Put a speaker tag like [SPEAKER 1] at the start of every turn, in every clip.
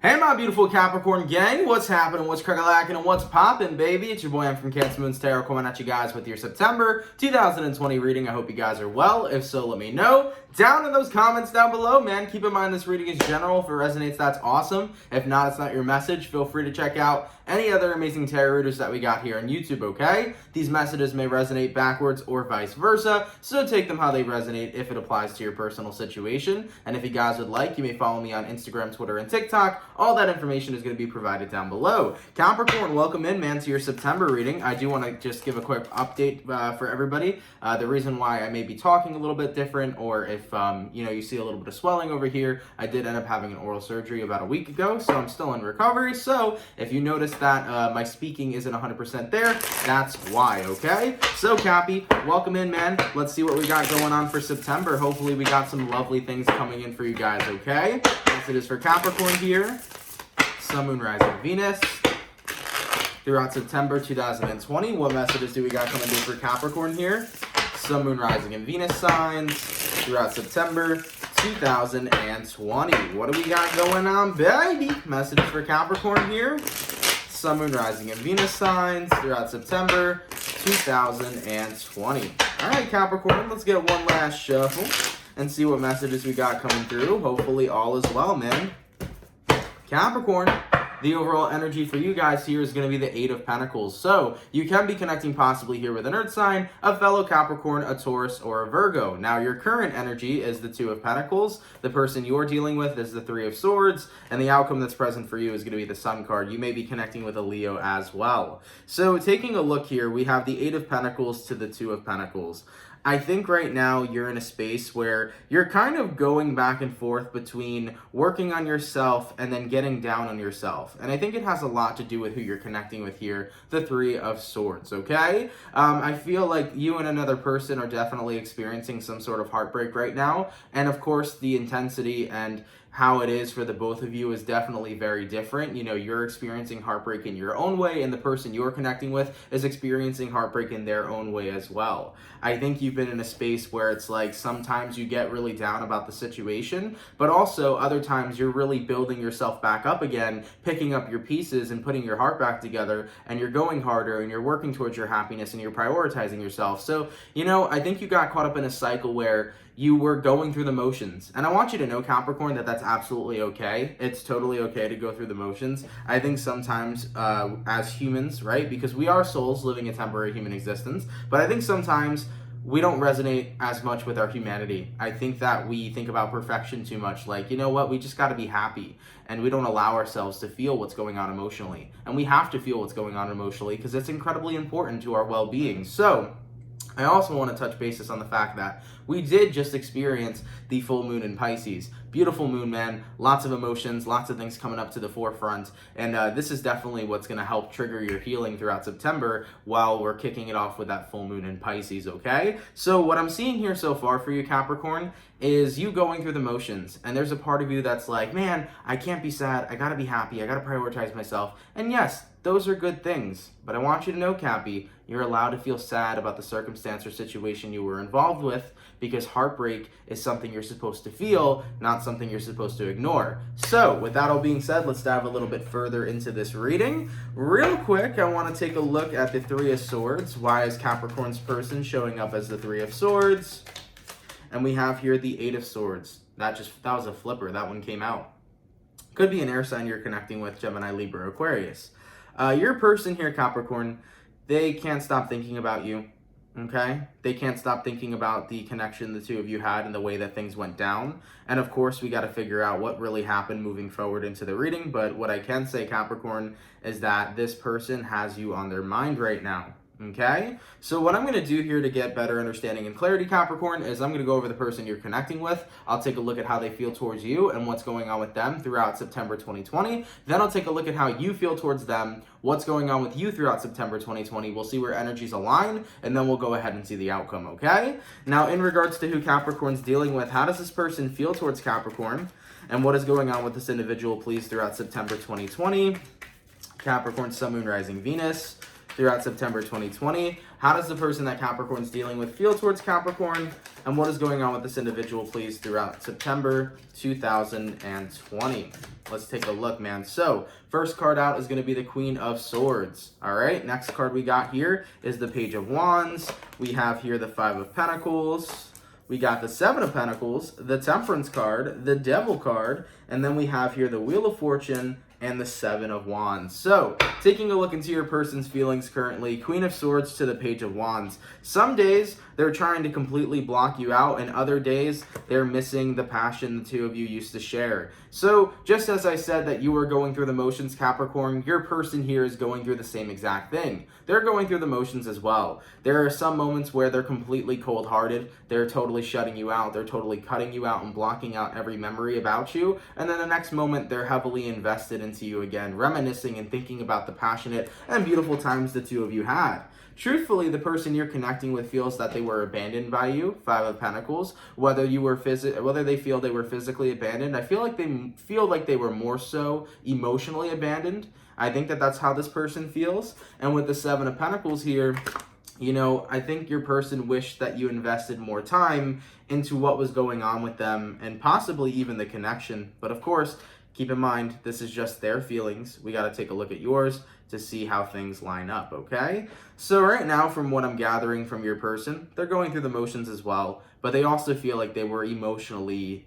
[SPEAKER 1] Hey my beautiful Capricorn gang, what's happening, what's crack-a-lackin', and what's poppin', baby? It's your boy, I'm from CancerMoonsTarot, coming at you guys with your September 2020 reading. I hope you guys are well. If so, let me know down in those comments down below, man. Keep in mind this reading is general. If it resonates, that's awesome. If not, it's not your message. Feel free to check out any other amazing tarot readers that we got here on YouTube, okay? These messages may resonate backwards or vice versa, so take them how they resonate if it applies to your personal situation. And if you guys would like, you may follow me on Instagram, Twitter, and TikTok. All that information is going to be provided down below. Capricorn, welcome in, man, to your September reading. I do want to just give a quick update for everybody. The reason why I may be talking a little bit different, or if you see a little bit of swelling over here, I did end up having an oral surgery about a week ago, so I'm still in recovery. So if you notice that my speaking isn't 100% there, that's why, okay? So Cappy, welcome in, man. Let's see what we got going on for September. Hopefully we got some lovely things coming in for you guys, okay? As it is for Capricorn here, Sun, Moon, Rising, Venus. Throughout September 2020, what messages do we got coming in for Capricorn here? Sun, Moon, Rising, and Venus signs throughout September 2020. What do we got going on, baby? Messages for Capricorn here. Sun, Moon, Rising, and Venus signs throughout September 2020. All right, Capricorn, let's get one last shuffle and see what messages we got coming through. Hopefully all is well, man. Capricorn, the overall energy for you guys here is going to be the Eight of Pentacles. So you can be connecting possibly here with an Earth sign, a fellow Capricorn, a Taurus, or a Virgo. Now your current energy is the Two of Pentacles. The person you're dealing with is the Three of Swords. And the outcome that's present for you is going to be the Sun card. You may be connecting with a Leo as well. So taking a look here, we have the Eight of Pentacles to the Two of Pentacles. I think right now you're in a space where you're kind of going back and forth between working on yourself and then getting down on yourself. And I think it has a lot to do with who you're connecting with here, the Three of Swords, okay? I feel like you and another person are definitely experiencing some sort of heartbreak right now. And of course, the intensity and how it is for the both of you is definitely very different. You know, you're experiencing heartbreak in your own way, and the person you're connecting with is experiencing heartbreak in their own way as well. I think you've been in a space where it's like sometimes you get really down about the situation, but also other times you're really building yourself back up again, picking up your pieces and putting your heart back together, and you're going harder and you're working towards your happiness and you're prioritizing yourself. So, you know, I think you got caught up in a cycle where you were going through the motions. And I want you to know, Capricorn, that that's absolutely okay. It's totally okay to go through the motions. I think sometimes as humans, right, because we are souls living a temporary human existence, but I think sometimes we don't resonate as much with our humanity. I think that we think about perfection too much. Like, you know what, we just gotta be happy. And we don't allow ourselves to feel what's going on emotionally. And we have to feel what's going on emotionally because it's incredibly important to our well-being. So I also want to touch basis on the fact that we did just experience the full moon in Pisces. Beautiful moon, man. Lots of emotions, lots of things coming up to the forefront. And this is definitely what's going to help trigger your healing throughout September while we're kicking it off with that full moon in Pisces, okay? So what I'm seeing here so far for you, Capricorn, is you going through the motions. And there's a part of you that's like, man, I can't be sad. I got to be happy. I got to prioritize myself. And yes, those are good things. But I want you to know, Cappy, you're allowed to feel sad about the circumstance or situation you were involved with, because heartbreak is something you're supposed to feel, not something you're supposed to ignore. So, with that all being said, let's dive a little bit further into this reading. Real quick, I want to take a look at the Three of Swords. Why is Capricorn's person showing up as the Three of Swords? And we have here the Eight of Swords. That was a flipper. That one came out. Could be an air sign you're connecting with, Gemini, Libra, Aquarius. Your person here, Capricorn, they can't stop thinking about you, okay? They can't stop thinking about the connection the two of you had and the way that things went down. And of course, we got to figure out what really happened moving forward into the reading. But what I can say, Capricorn, is that this person has you on their mind right now. Okay, so what I'm going to do here to get better understanding and clarity, Capricorn, is I'm going to go over the person you're connecting with. I'll take a look at how they feel towards you and what's going on with them throughout September 2020. Then I'll take a look at how you feel towards them, what's going on with you throughout September 2020. We'll see where energies align, and then we'll go ahead and see the outcome, okay? Now, in regards to who Capricorn's dealing with, how does this person feel towards Capricorn? And what is going on with this individual, please, throughout September 2020? Capricorn, Sun, Moon, Rising, Venus. throughout September 2020? How does the person that Capricorn's dealing with feel towards Capricorn? And what is going on with this individual, please, throughout September 2020? Let's take a look, man. So, first card out is going to be the Queen of Swords. All right, next card we got here is the Page of Wands. We have here the Five of Pentacles. We got the Seven of Pentacles, the Temperance card, the Devil card, and then we have here the Wheel of Fortune and the Seven of Wands. So, taking a look into your person's feelings currently, Queen of Swords to the Page of Wands. Some days, they're trying to completely block you out, and other days, they're missing the passion the two of you used to share. So, just as I said that you were going through the motions, Capricorn, your person here is going through the same exact thing. They're going through the motions as well. There are some moments where they're completely cold-hearted, they're totally shutting you out, they're totally cutting you out and blocking out every memory about you, and then the next moment, they're heavily invested into you again, reminiscing and thinking about the passionate and beautiful times the two of you had. Truthfully, the person you're connecting with feels that they were abandoned by you, Five of Pentacles. Whether they feel they were physically abandoned, I feel like they were more so emotionally abandoned. I think that that's how this person feels. And with the Seven of Pentacles here, you know, I think your person wished that you invested more time into what was going on with them and possibly even the connection. But of course, keep in mind, this is just their feelings. We got to take a look at yours to see how things line up, okay? So right now, from what I'm gathering from your person, they're going through the motions as well, but they also feel like they were emotionally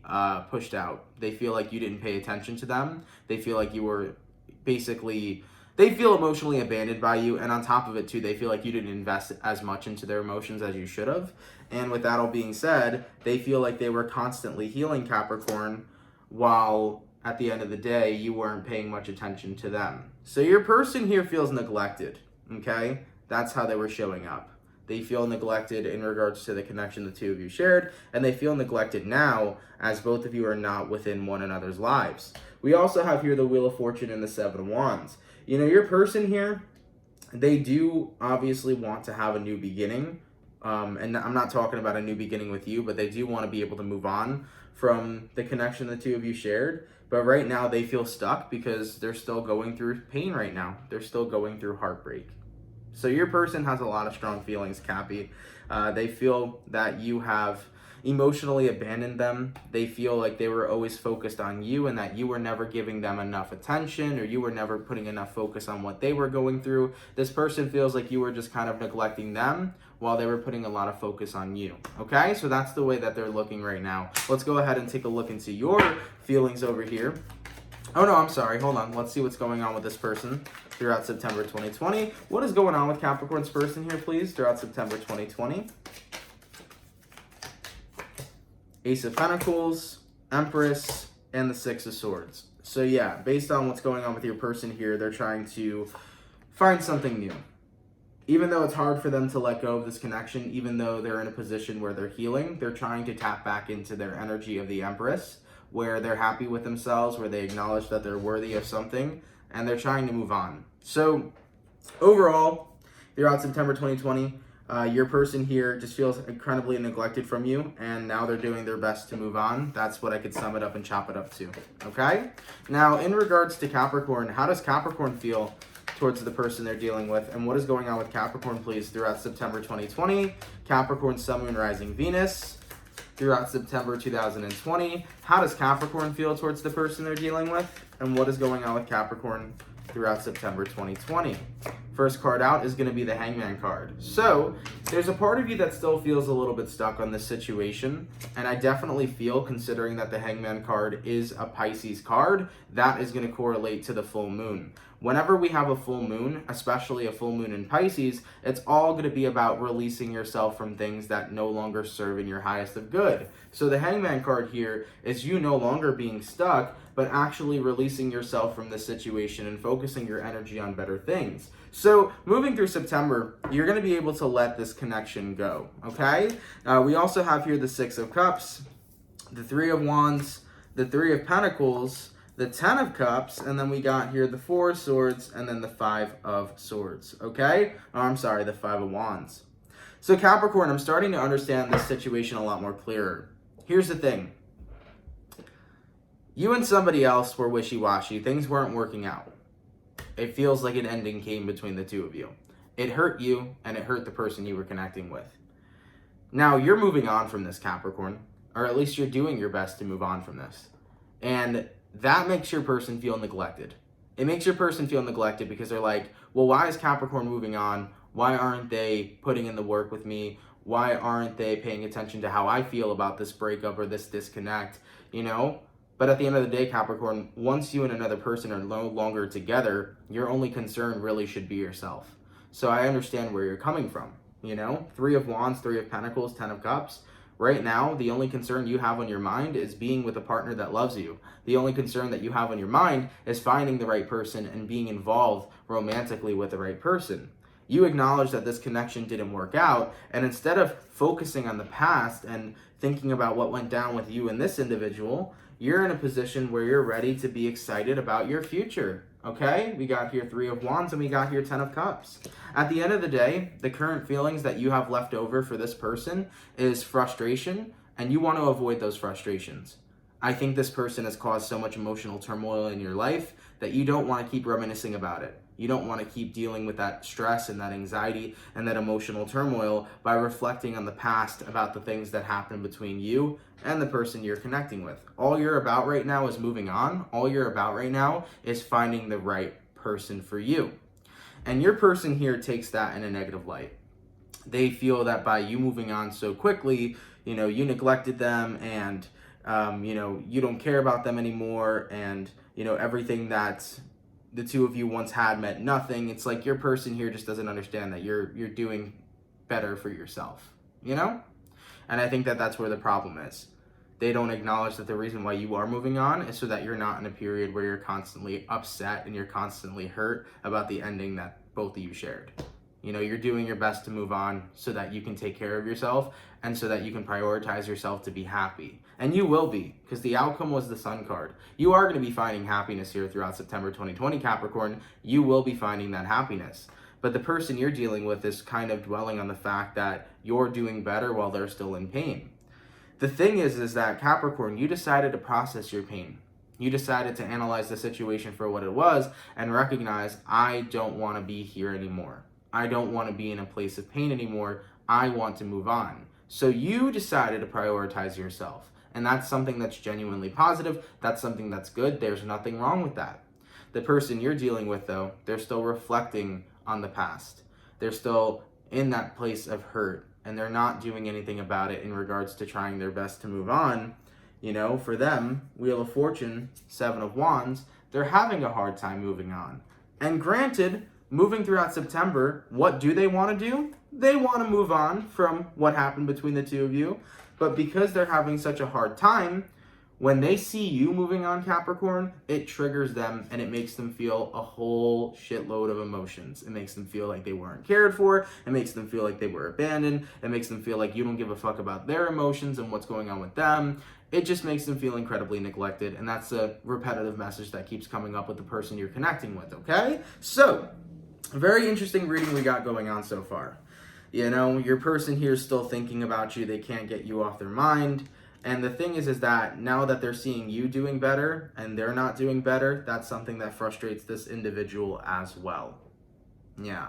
[SPEAKER 1] pushed out. They feel like you didn't pay attention to them. They feel like you were they feel emotionally abandoned by you, and on top of it too, they feel like you didn't invest as much into their emotions as you should have. And with that all being said, they feel like they were constantly healing Capricorn, while at the end of the day, you weren't paying much attention to them. So your person here feels neglected, okay? That's how they were showing up. They feel neglected in regards to the connection the two of you shared, and they feel neglected now as both of you are not within one another's lives. We also have here the Wheel of Fortune and the Seven of Wands. You know, your person here, they do obviously want to have a new beginning, and I'm not talking about a new beginning with you, but they do want to be able to move on from the connection the two of you shared. But right now they feel stuck because they're still going through pain right now. They're still going through heartbreak. So your person has a lot of strong feelings, Cappy. They feel that you have emotionally abandoned them. They feel like they were always focused on you and that you were never giving them enough attention, or you were never putting enough focus on what they were going through. This person feels like you were just kind of neglecting them while they were putting a lot of focus on you. Okay, so that's the way that they're looking right now. Let's go ahead and take a look into your feelings over here. Oh no, I'm sorry, hold on. Let's see what's going on with this person throughout September 2020. What is going on with Capricorn's person here, please, throughout September 2020? Ace of Pentacles, Empress, and the Six of Swords. So yeah, based on what's going on with your person here, they're trying to find something new. Even though it's hard for them to let go of this connection, even though they're in a position where they're healing, they're trying to tap back into their energy of the Empress, where they're happy with themselves, where they acknowledge that they're worthy of something, and they're trying to move on. So overall, throughout September 2020, your person here just feels incredibly neglected from you, and now they're doing their best to move on. That's what I could sum it up and chop it up to, okay? Now, in regards to Capricorn, how does Capricorn feel towards the person they're dealing with, and what is going on with Capricorn, please, throughout September 2020? Capricorn, Sun, Moon, Rising, Venus. Throughout September 2020, how does Capricorn feel towards the person they're dealing with, and what is going on with Capricorn throughout September 2020? First card out is going to be the Hangman card. So there's a part of you that still feels a little bit stuck on this situation, and I definitely feel, considering that the Hangman card is a Pisces card, that is going to correlate to the full moon. Whenever we have a full moon, especially a full moon in Pisces, it's all going to be about releasing yourself from things that no longer serve in your highest of good. So the Hangman card here is you no longer being stuck, but actually releasing yourself from this situation and focusing your energy on better things. So moving through September, you're going to be able to let this connection go, okay? We also have here the Six of Cups, the Three of Wands, the Three of Pentacles, the Ten of Cups, and then we got here the Four of Swords, and then the Five of Swords, okay? Oh, I'm sorry, the Five of Wands. So Capricorn, I'm starting to understand this situation a lot more clearer. Here's the thing. You and somebody else were wishy-washy. Things weren't working out. It feels like an ending came between the two of you. It hurt you, and it hurt the person you were connecting with. Now, you're moving on from this, Capricorn, or at least you're doing your best to move on from this. And that makes your person feel neglected. It makes your person feel neglected because they're like, well, why is Capricorn moving on? Why aren't they putting in the work with me? Why aren't they paying attention to how I feel about this breakup or this disconnect, you know? But at the end of the day, Capricorn, once you and another person are no longer together, your only concern really should be yourself. So I understand where you're coming from, you know? 3 of Wands, 3 of Pentacles, 10 of Cups. Right now, the only concern you have on your mind is being with a partner that loves you. The only concern that you have on your mind is finding the right person and being involved romantically with the right person. You acknowledge that this connection didn't work out, and instead of focusing on the past and thinking about what went down with you and this individual, you're in a position where you're ready to be excited about your future. Okay, we got here 3 of Wands and we got here 10 of Cups. At the end of the day, the current feelings that you have left over for this person is frustration, and you want to avoid those frustrations. I think this person has caused so much emotional turmoil in your life that you don't want to keep reminiscing about it. You don't want to keep dealing with that stress and that anxiety and that emotional turmoil by reflecting on the past about the things that happened between you and the person you're connecting with. All you're about right now is moving on. All you're about right now is finding the right person for you. And your person here takes that in a negative light. They feel that by you moving on so quickly, you know, you neglected them and, you know, you don't care about them anymore, and, you know, everything that the two of you once had meant nothing. It's like your person here just doesn't understand that you're doing better for yourself, you know? And I think that that's where the problem is. They don't acknowledge that the reason why you are moving on is so that you're not in a period where you're constantly upset and you're constantly hurt about the ending that both of you shared. You know, you're doing your best to move on so that you can take care of yourself and so that you can prioritize yourself to be happy. And you will be, because the outcome was the Sun card. You are going to be finding happiness here throughout September 2020, Capricorn. You will be finding that happiness. But the person you're dealing with is kind of dwelling on the fact that you're doing better while they're still in pain. The thing is that Capricorn, you decided to process your pain. You decided to analyze the situation for what it was and recognize, I don't want to be here anymore. I don't want to be in a place of pain anymore. I want to move on. So you decided to prioritize yourself. And that's something that's genuinely positive. That's something that's good. There's nothing wrong with that. The person you're dealing with, though, they're still reflecting on the past. They're still in that place of hurt, and they're not doing anything about it in regards to trying their best to move on. You know, for them, Wheel of Fortune, 7 of Wands, they're having a hard time moving on. And granted, moving throughout September, what do they want to do? They want to move on from what happened between the two of you. But because they're having such a hard time, when they see you moving on, Capricorn, it triggers them and it makes them feel a whole shitload of emotions. It makes them feel like they weren't cared for. It makes them feel like they were abandoned. It makes them feel like you don't give a fuck about their emotions and what's going on with them. It just makes them feel incredibly neglected. And that's a repetitive message that keeps coming up with the person you're connecting with, okay? So, a very interesting reading we got going on so far. You know, your person here is still thinking about you. They can't get you off their mind. And the thing is that now that they're seeing you doing better and they're not doing better, that's something that frustrates this individual as well. Yeah.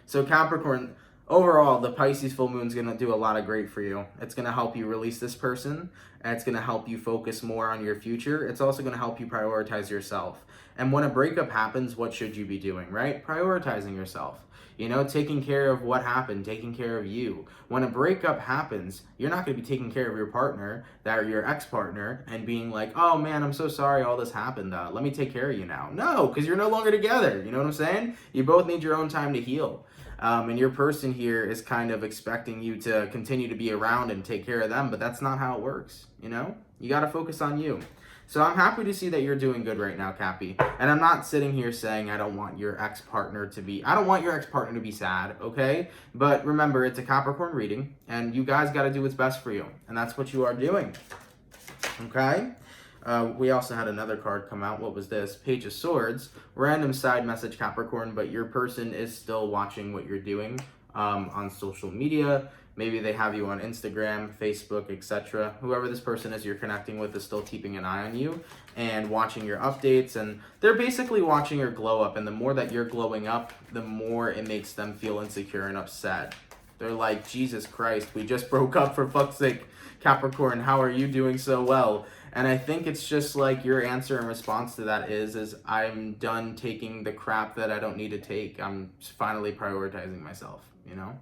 [SPEAKER 1] So Capricorn, overall, the Pisces full moon is going to do a lot of great for you. It's going to help you release this person, and it's going to help you focus more on your future. It's also going to help you prioritize yourself. And when a breakup happens, what should you be doing, right? Prioritizing yourself. You know, taking care of what happened, taking care of you. When a breakup happens, you're not going to be taking care of your partner, or your ex-partner, and being like, oh man, I'm so sorry all this happened. Let me take care of you now. No, because you're no longer together. You know what I'm saying? You both need your own time to heal. And your person here is kind of expecting you to continue to be around and take care of them, but that's not how it works, you know? You got to focus on you. So I'm happy to see that you're doing good right now, Cappy. And I'm not sitting here saying I don't want your ex-partner to be sad, okay? But remember, it's a Capricorn reading, and you guys got to do what's best for you. And that's what you are doing, okay? We also had another card come out. What was this? Page of Swords. Random side message, Capricorn, but your person is still watching what you're doing on social media. Maybe they have you on Instagram, Facebook, etc. Whoever this person is you're connecting with is still keeping an eye on you and watching your updates, and they're basically watching your glow up, and the more that you're glowing up, the more it makes them feel insecure and upset. They're like, Jesus Christ, we just broke up, for fuck's sake. Capricorn, how are you doing so well? And I think it's just like your answer in response to that is I'm done taking the crap that I don't need to take. I'm finally prioritizing myself, you know?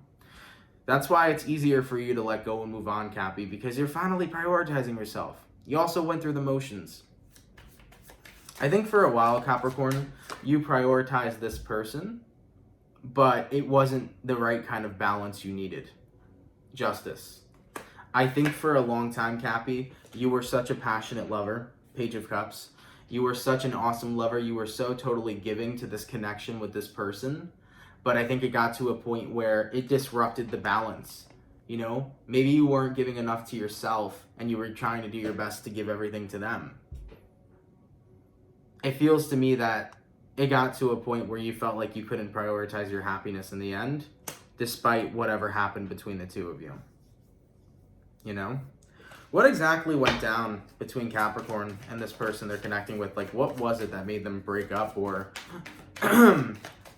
[SPEAKER 1] That's why it's easier for you to let go and move on, Cappy, because you're finally prioritizing yourself. You also went through the motions. I think for a while, Capricorn, you prioritized this person, but it wasn't the right kind of balance you needed. Justice. I think for a long time, Cappy, you were such a passionate lover, Page of Cups. You were such an awesome lover. You were so totally giving to this connection with this person. But I think it got to a point where it disrupted the balance. You know, maybe you weren't giving enough to yourself and you were trying to do your best to give everything to them. It feels to me that it got to a point where you felt like you couldn't prioritize your happiness in the end, despite whatever happened between the two of you. You know? What exactly went down between Capricorn and this person they're connecting with? Like, what was it that made them break up or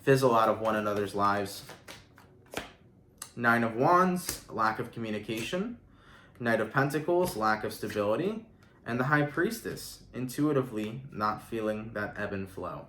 [SPEAKER 1] fizzle out of one another's lives? Nine of Wands, lack of communication. Knight of Pentacles, lack of stability. And the High Priestess, intuitively not feeling that ebb and flow.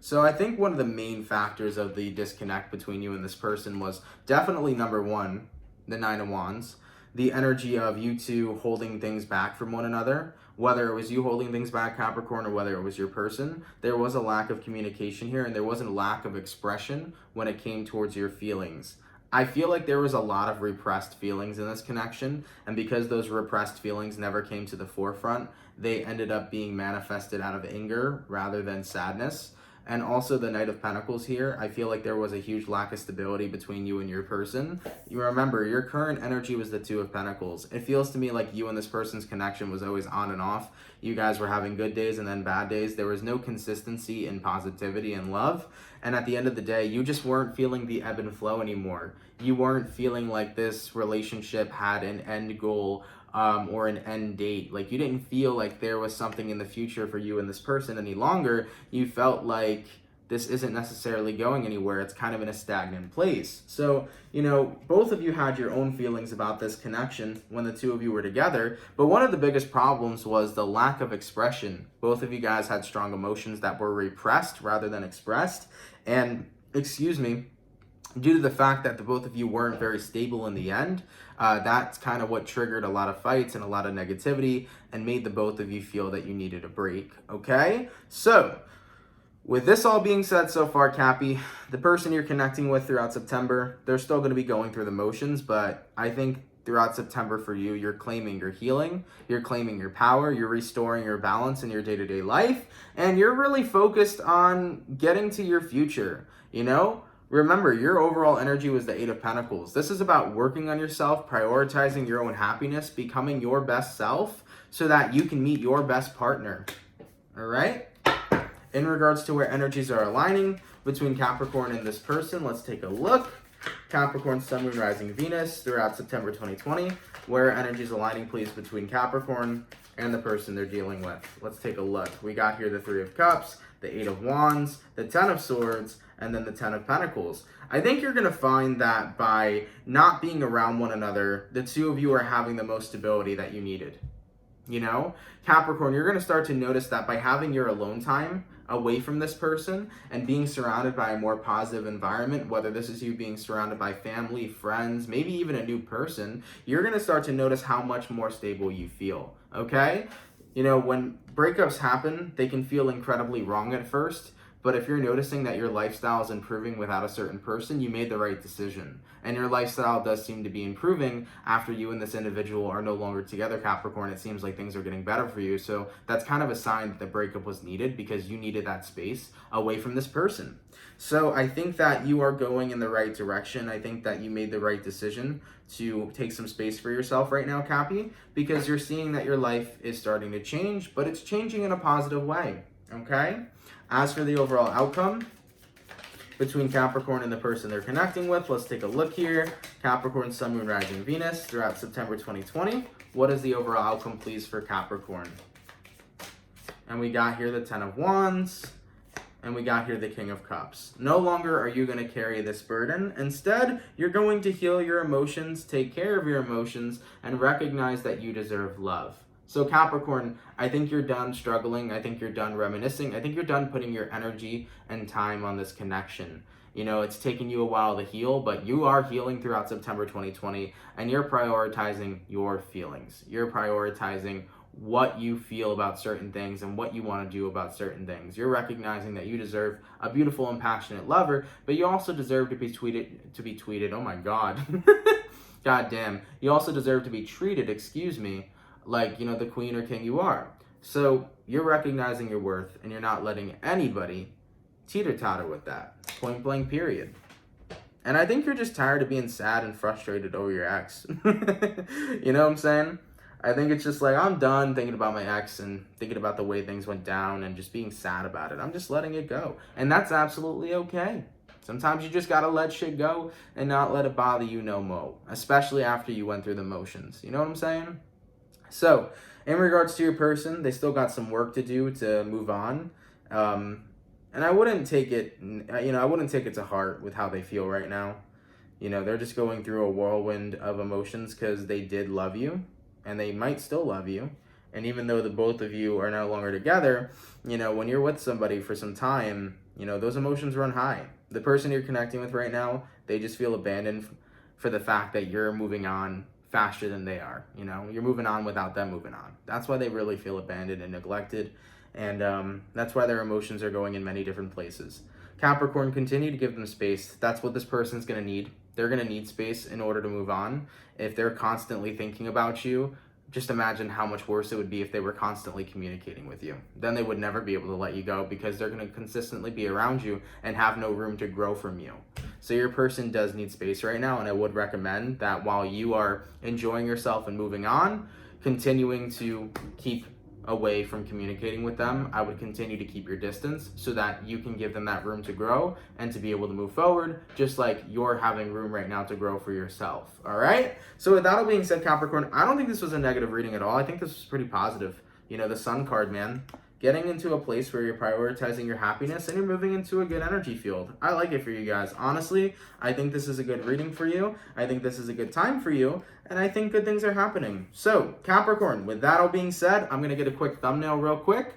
[SPEAKER 1] So I think one of the main factors of the disconnect between you and this person was definitely number one, the Nine of Wands. The energy of you two holding things back from one another, whether it was you holding things back, Capricorn, or whether it was your person, there was a lack of communication here, and there was a lack of expression when it came towards your feelings. I feel like there was a lot of repressed feelings in this connection, and because those repressed feelings never came to the forefront, they ended up being manifested out of anger rather than sadness. And also the Knight of Pentacles here, I feel like there was a huge lack of stability between you and your person. You remember, your current energy was the Two of Pentacles. It feels to me like you and this person's connection was always on and off. You guys were having good days and then bad days. There was no consistency in positivity and love. And at the end of the day, you just weren't feeling the ebb and flow anymore. You weren't feeling like this relationship had an end goal or an end date. Like, you didn't feel like there was something in the future for you and this person any longer. You felt like this isn't necessarily going anywhere. It's kind of in a stagnant place. So, you know, both of you had your own feelings about this connection when the two of you were together. But one of the biggest problems was the lack of expression. Both of you guys had strong emotions that were repressed rather than expressed. And, due to the fact that the both of you weren't very stable in the end, that's kind of what triggered a lot of fights and a lot of negativity and made the both of you feel that you needed a break, okay? So, with this all being said so far, Cappy, the person you're connecting with throughout September, they're still going to be going through the motions, but I think throughout September for you, you're claiming your healing, you're claiming your power, you're restoring your balance in your day-to-day life, and you're really focused on getting to your future, you know? Remember, your overall energy was the Eight of Pentacles. This is about working on yourself, prioritizing your own happiness, becoming your best self so that you can meet your best partner. All right? In regards to where energies are aligning between Capricorn and this person, let's take a look. Capricorn, Sun, Moon, Rising, Venus throughout September 2020. Where energies aligning, please, between Capricorn and the person they're dealing with. Let's take a look. We got here the Three of Cups, the Eight of Wands, the Ten of Swords, and then the Ten of Pentacles. I think you're going to find that by not being around one another, the two of you are having the most stability that you needed. You know, Capricorn, you're going to start to notice that by having your alone time away from this person and being surrounded by a more positive environment, whether this is you being surrounded by family, friends, maybe even a new person, you're going to start to notice how much more stable you feel, okay? You know, when breakups happen, they can feel incredibly wrong at first, but if you're noticing that your lifestyle is improving without a certain person, you made the right decision. And your lifestyle does seem to be improving after you and this individual are no longer together, Capricorn. It seems like things are getting better for you. So that's kind of a sign that the breakup was needed because you needed that space away from this person. So I think that you are going in the right direction. I think that you made the right decision to take some space for yourself right now, Cappy, because you're seeing that your life is starting to change, but it's changing in a positive way, okay? As for the overall outcome, between Capricorn and the person they're connecting with. Let's take a look here. Capricorn, Sun, Moon, Rising, Venus throughout September 2020. What is the overall outcome, please, for Capricorn? And we got here the 10 of Wands. And we got here the King of Cups. No longer are you going to carry this burden. Instead, you're going to heal your emotions, take care of your emotions, and recognize that you deserve love. So Capricorn, I think you're done struggling. I think you're done reminiscing. I think you're done putting your energy and time on this connection. You know, it's taken you a while to heal, but you are healing throughout September 2020, and you're prioritizing your feelings. You're prioritizing what you feel about certain things and what you want to do about certain things. You're recognizing that you deserve a beautiful and passionate lover, but you also deserve to be tweeted. Oh my God. God damn. You also deserve to be treated, like, you know, the queen or king you are. So you're recognizing your worth, and you're not letting anybody teeter-totter with that. Point blank, period. And I think you're just tired of being sad and frustrated over your ex. You know what I'm saying? I think it's just like, I'm done thinking about my ex and thinking about the way things went down and just being sad about it. I'm just letting it go. And that's absolutely okay. Sometimes you just gotta let shit go and not let it bother you no more. Especially after you went through the motions. You know what I'm saying? So, in regards to your person, they still got some work to do to move on. And I wouldn't take it, I wouldn't take it to heart with how they feel right now. You know, they're just going through a whirlwind of emotions because they did love you. And they might still love you. And even though the both of you are no longer together, you know, when you're with somebody for some time, you know, those emotions run high. The person you're connecting with right now, they just feel abandoned for the fact that you're moving on faster than they are. You know, you're moving on without them moving on. That's why they really feel abandoned and neglected. And that's why their emotions are going in many different places. Capricorn, continue to give them space. That's what this person's going to need. They're going to need space in order to move on. If they're constantly thinking about you, just imagine how much worse it would be if they were constantly communicating with you. Then they would never be able to let you go because they're going to consistently be around you and have no room to grow from you. So your person does need space right now, and I would recommend that while you are enjoying yourself and moving on, continuing to keep away from communicating with them, I would continue to keep your distance so that you can give them that room to grow and to be able to move forward, just like you're having room right now to grow for yourself. All right? So with that all being said, Capricorn, I don't think this was a negative reading at all. I think this was pretty positive. You know, the Sun card, man. Getting into a place where you're prioritizing your happiness and you're moving into a good energy field. I like it for you guys. Honestly, I think this is a good reading for you. I think this is a good time for you. And I think good things are happening. So, Capricorn, with that all being said, I'm going to get a quick thumbnail real quick.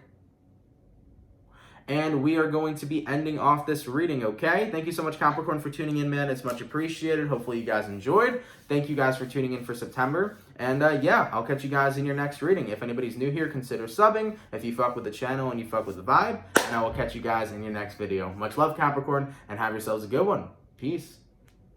[SPEAKER 1] And we are going to be ending off this reading, okay? Thank you so much, Capricorn, for tuning in, man. It's much appreciated. Hopefully you guys enjoyed. Thank you guys for tuning in for September. And yeah, I'll catch you guys in your next reading. If anybody's new here, consider subbing. If you fuck with the channel and you fuck with the vibe. And I will catch you guys in your next video. Much love, Capricorn, and have yourselves a good one. Peace.